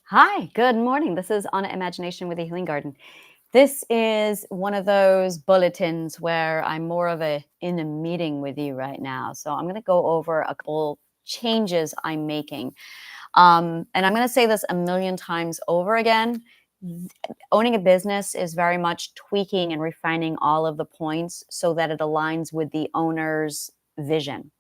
Hi, good morning. This is Anna Imagination with the Healing Garden. This is one of those bulletins where I'm more of in a meeting with you right now. So I'm going to go over a couple changes I'm making. And I'm going to say this a million times over again. Owning a business is very much tweaking and refining all of the points so that it aligns with the owner's vision.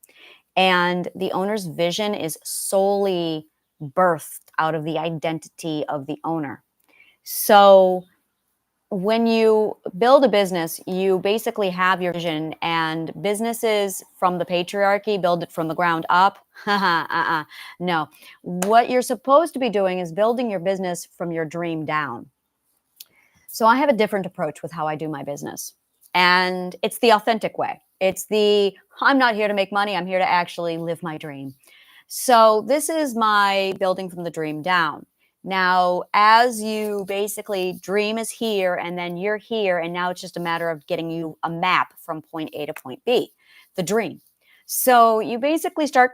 And the owner's vision is solely birthed out of the identity of the owner. So when you build a business, you basically have your vision, and businesses from the patriarchy build it from the ground up. No. What you're supposed to be doing is building your business from your dream down. So I have a different approach with how I do my business. And it's the authentic way. I'm not here to make money. I'm here to actually live my dream. So this is my building from the dream down. Now, as you basically dream is here and then you're here, and now it's just a matter of getting you a map from point A to point B, the dream. So you basically start,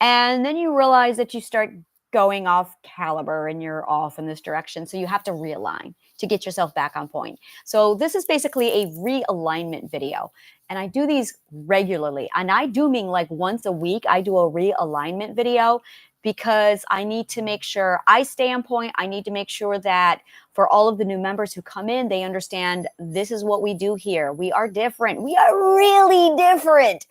and then you realize that you start going off caliber and you're off in this direction. So you have to realign to get yourself back on point. So this is basically a realignment video. And I do these regularly. And I do mean like once a week, I do a realignment video because I need to make sure I stay on point. I need to make sure that for all of the new members who come in, they understand this is what we do here. We are different. We are really different.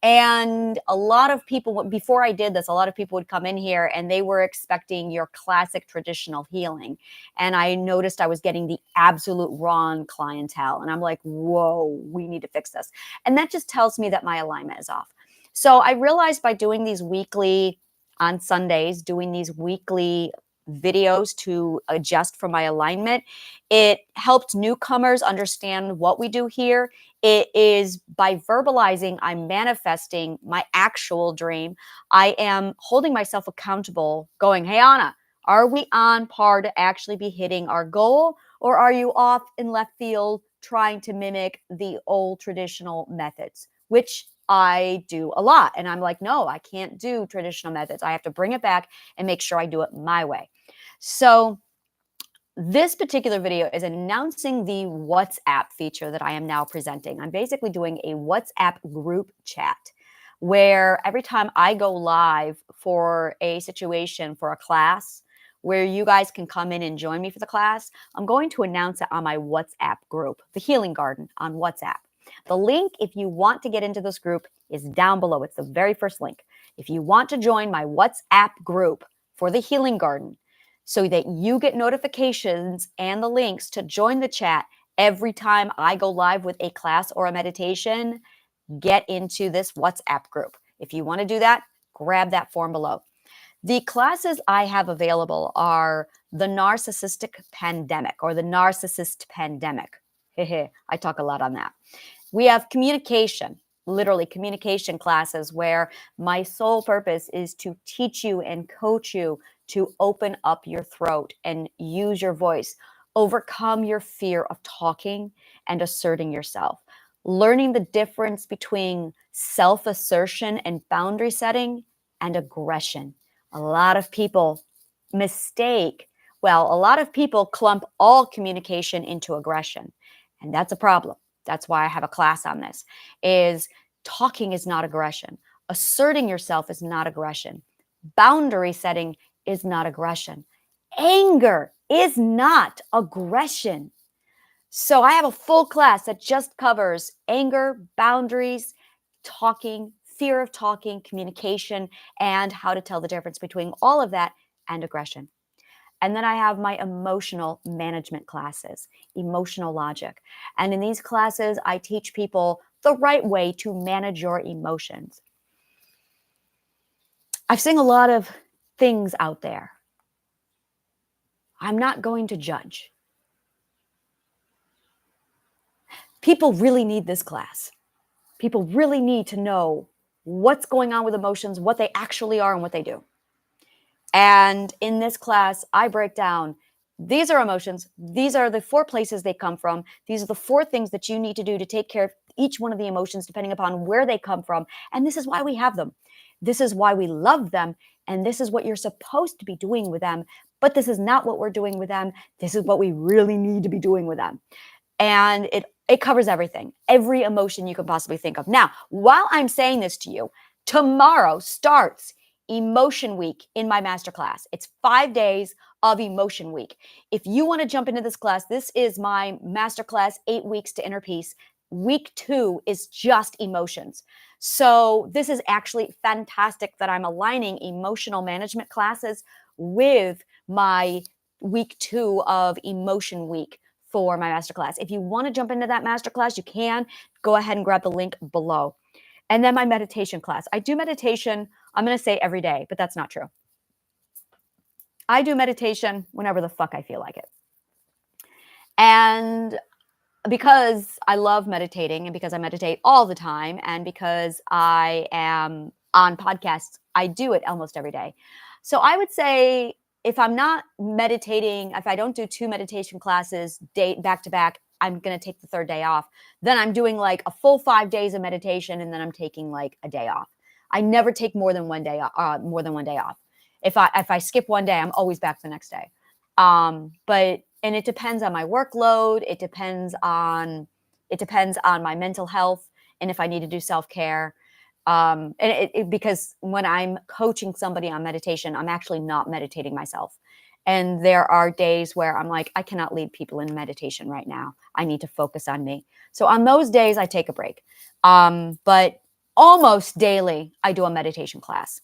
And a lot of people, before I did this, a lot of people would come in here and they were expecting your classic traditional healing. And I noticed I was getting the absolute wrong clientele. And I'm like, whoa, we need to fix this. And that just tells me that my alignment is off. So I realized by doing these weekly on Sundays, doing these weekly videos to adjust for my alignment, it helped newcomers understand what we do here. It is by verbalizing, I'm manifesting my actual dream. I am holding myself accountable, going, hey, Anna, are we on par to actually be hitting our goal? Or are you off in left field trying to mimic the old traditional methods, which I do a lot. And I'm like, no, I can't do traditional methods. I have to bring it back and make sure I do it my way. So this particular video is announcing the WhatsApp feature that I am now presenting. I'm basically doing a WhatsApp group chat where every time I go live for a situation, for a class, where you guys can come in and join me for the class, I'm going to announce it on my WhatsApp group, the Healing Garden on WhatsApp. The link, if you want to get into this group, is down below. It's the very first link. If you want to join my WhatsApp group for the Healing Garden, so that you get notifications and the links to join the chat every time I go live with a class or a meditation, get into this WhatsApp group. If you want to do that, grab that form below. The classes I have available are the Narcissistic Pandemic or the Narcissist Pandemic. I talk a lot on that. We have communication, literally communication classes where my sole purpose is to teach you and coach you to open up your throat and use your voice, overcome your fear of talking and asserting yourself, learning the difference between self-assertion and boundary setting and aggression. A lot of people a lot of people clump all communication into aggression, and that's a problem. That's why I have a class on this, is talking is not aggression. Asserting yourself is not aggression. Boundary setting is not aggression. Anger is not aggression. So I have a full class that just covers anger, boundaries, talking, fear of talking, communication, and how to tell the difference between all of that and aggression. And then I have my emotional management classes, emotional logic. And in these classes, I teach people the right way to manage your emotions. I've seen a lot of things out there. I'm not going to judge. People really need this class. People really need to know what's going on with emotions, what they actually are, and what they do. And in this class, I break down, these are emotions. These are the 4 places they come from. These are the 4 things that you need to do to take care of each one of the emotions, depending upon where they come from. And this is why we have them. This is why we love them. And this is what you're supposed to be doing with them. But this is not what we're doing with them. This is what we really need to be doing with them. And it covers everything, every emotion you can possibly think of. Now, while I'm saying this to you, tomorrow starts Emotion Week in my masterclass. It's 5 days of Emotion Week. If you want to jump into this class, this is my masterclass, 8 weeks to inner peace. Week 2 is just emotions. So this is actually fantastic that I'm aligning emotional management classes with my week 2 of Emotion Week for my masterclass. If you want to jump into that masterclass, you can go ahead and grab the link below. And then my meditation class. I do meditation, I'm going to say every day, but that's not true. I do meditation whenever the fuck I feel like it. And because I love meditating and because I meditate all the time and because I am on podcasts, I do it almost every day. So I would say if I'm not meditating, if I don't do 2 meditation classes back to back, I'm going to take the 3rd day off. Then I'm doing like a full 5 days of meditation and then I'm taking like a day off. I never take more than one day off. If I skip one day, I'm always back the next day. And it depends on my workload. It depends on my mental health and if I need to do self-care. Because when I'm coaching somebody on meditation, I'm actually not meditating myself. And there are days where I'm like, I cannot lead people in meditation right now. I need to focus on me. So on those days, I take a break. But almost daily, I do a meditation class.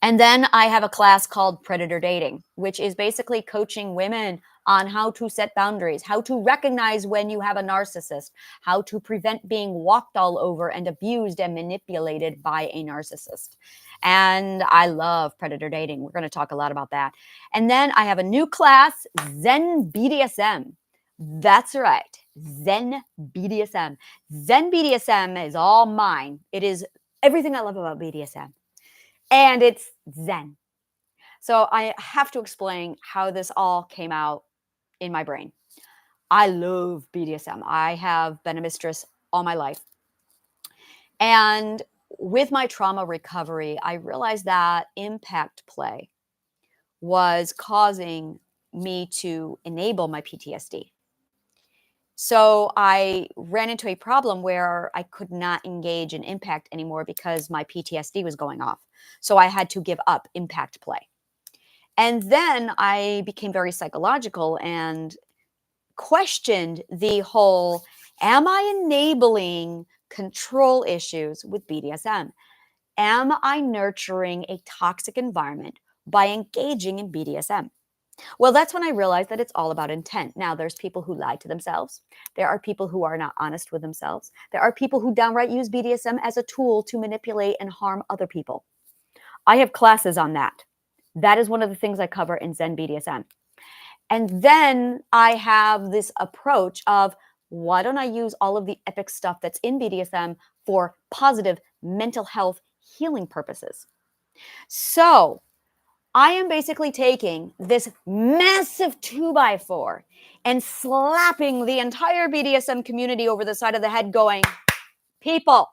And then I have a class called Predator Dating, which is basically coaching women on how to set boundaries, how to recognize when you have a narcissist, how to prevent being walked all over and abused and manipulated by a narcissist. And I love Predator Dating. We're going to talk a lot about that. And then I have a new class, Zen BDSM. That's right. Zen BDSM. Zen BDSM is all mine. It is everything I love about BDSM. And it's Zen. So I have to explain how this all came out in my brain. I love BDSM. I have been a mistress all my life. And with my trauma recovery, I realized that impact play was causing me to enable my PTSD. So I ran into a problem where I could not engage in impact anymore because my PTSD was going off. So I had to give up impact play. And then I became very psychological and questioned the whole, am I enabling control issues with BDSM? Am I nurturing a toxic environment by engaging in BDSM? Well, that's when I realized that it's all about intent. Now, there's people who lie to themselves. There are people who are not honest with themselves. There are people who downright use BDSM as a tool to manipulate and harm other people. I have classes on that. That is one of the things I cover in Zen BDSM. And then I have this approach of, why don't I use all of the epic stuff that's in BDSM for positive mental health healing purposes? So I am basically taking this massive 2x4 and slapping the entire BDSM community over the side of the head going, people,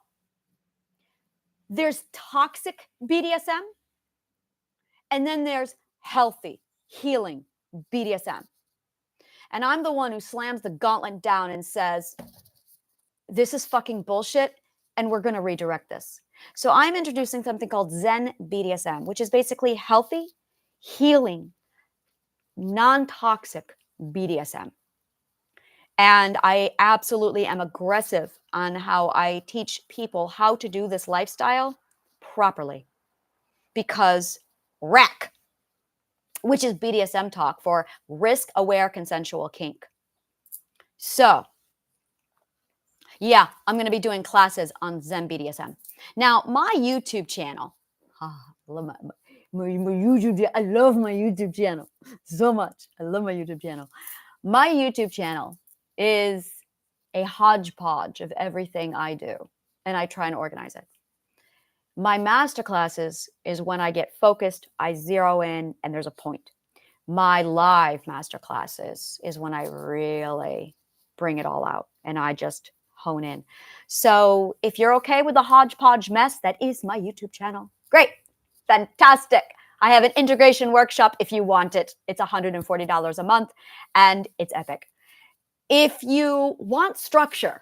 there's toxic BDSM and then there's healthy, healing BDSM. And I'm the one who slams the gauntlet down and says, this is fucking bullshit and we're going to redirect this. So I'm introducing something called Zen BDSM, which is basically healthy, healing, non-toxic BDSM. And I absolutely am aggressive on how I teach people how to do this lifestyle properly. Because RAC, which is BDSM talk for risk-aware consensual kink. So, yeah, I'm going to be doing classes on Zen BDSM. Now, my YouTube channel, I love my YouTube. I love my YouTube channel so much. I love my YouTube channel. My YouTube channel is a hodgepodge of everything I do, and I try and organize it. My masterclasses is when I get focused, I zero in, and there's a point. My live masterclasses is when I really bring it all out, and I just hone in. So if you're okay with the hodgepodge mess, that is my YouTube channel. Great. Fantastic. I have an integration workshop if you want it. It's $140 a month and it's epic. If you want structure,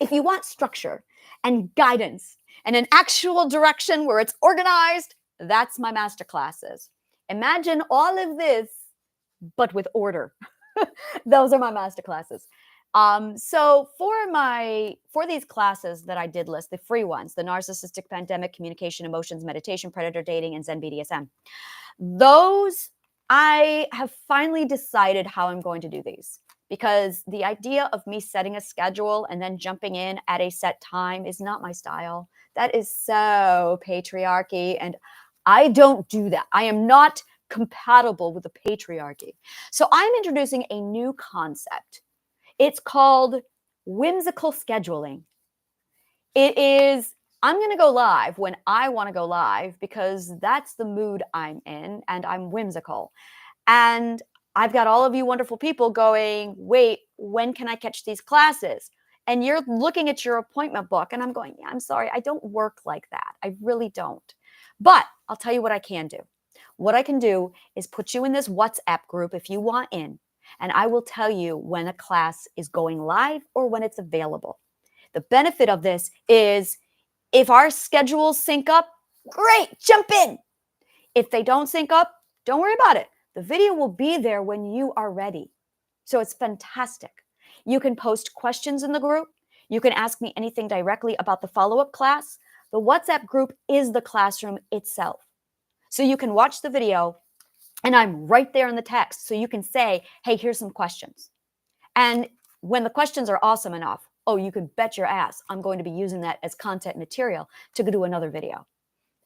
if you want structure and guidance and an actual direction where it's organized, that's my masterclasses. Imagine all of this, but with order. Those are my masterclasses. So for these classes that I did list, the free ones, the narcissistic pandemic, communication, emotions, meditation, predator dating, and Zen BDSM, those I have finally decided how I'm going to do these, because the idea of me setting a schedule and then jumping in at a set time is not my style. That is so patriarchy, and I don't do that. I am not compatible with the patriarchy. So I'm introducing a new concept. It's called whimsical scheduling. It is, I'm going to go live when I want to go live because that's the mood I'm in and I'm whimsical. And I've got all of you wonderful people going, wait, when can I catch these classes? And you're looking at your appointment book and I'm going, yeah, I'm sorry, I don't work like that. I really don't. But I'll tell you what I can do. What I can do is put you in this WhatsApp group if you want in, and I will tell you when a class is going live or when it's available. The benefit of this is if our schedules sync up, great, jump in. If they don't sync up, don't worry about it. The video will be there when you are ready. So it's fantastic. You can post questions in the group. You can ask me anything directly about the follow-up class. The WhatsApp group is the classroom itself. So you can watch the video and I'm right there in the text. So you can say, hey, here's some questions. And when the questions are awesome enough, oh, you can bet your ass I'm going to be using that as content material to do another video.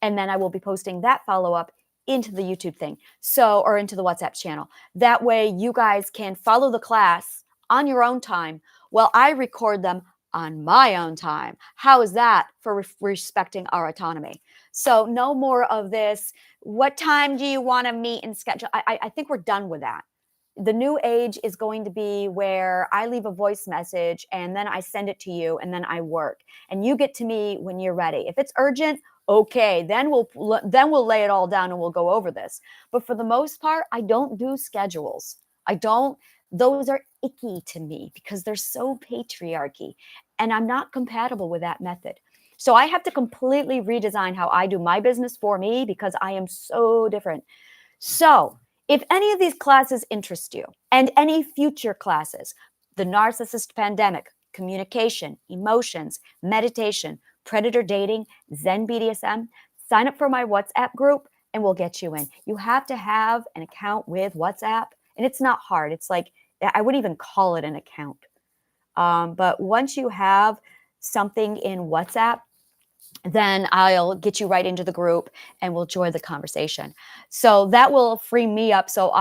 And then I will be posting that follow-up into the YouTube thing. Or into the WhatsApp channel. That way you guys can follow the class on your own time while I record them on my own time. How is that for respecting our autonomy? So no more of this, what time do you want to meet and schedule? I think we're done with that. The new age is going to be where I leave a voice message and then I send it to you and then I work. And you get to me when you're ready. If it's urgent, okay, then we'll lay it all down and we'll go over this. But for the most part, I don't do schedules. Those are icky to me because they're so patriarchy and I'm not compatible with that method. So I have to completely redesign how I do my business for me because I am so different. So if any of these classes interest you and any future classes, the narcissist pandemic, communication, emotions, meditation, predator dating, Zen BDSM, sign up for my WhatsApp group and we'll get you in. You have to have an account with WhatsApp and it's not hard. It's like, I wouldn't even call it an account. But once you have something in WhatsApp, then I'll get you right into the group and we'll join the conversation. So that will free me up. So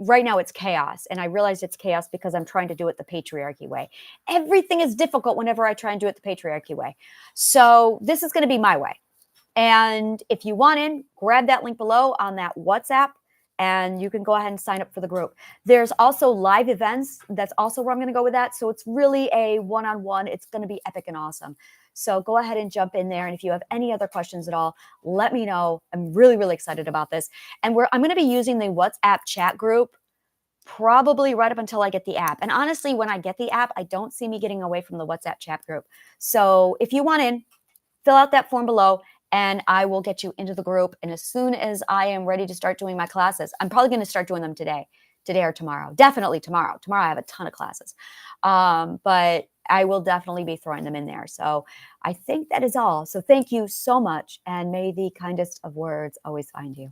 right now it's chaos. And I realize it's chaos because I'm trying to do it the patriarchy way. Everything is difficult whenever I try and do it the patriarchy way. So this is going to be my way. And if you want in, grab that link below on that WhatsApp and you can go ahead and sign up for the group. There's also live events. That's also where I'm going to go with that. So it's really a one-on-one. It's going to be epic and awesome. So go ahead and jump in there. And if you have any other questions at all, let me know. I'm really, really excited about this. And I'm going to be using the WhatsApp chat group probably right up until I get the app. And honestly, when I get the app, I don't see me getting away from the WhatsApp chat group. So if you want in, fill out that form below and I will get you into the group. And as soon as I am ready to start doing my classes, I'm probably going to start doing them today or tomorrow. Definitely tomorrow. Tomorrow I have a ton of classes. But I will definitely be throwing them in there. So I think that is all. So thank you so much. And may the kindest of words always find you.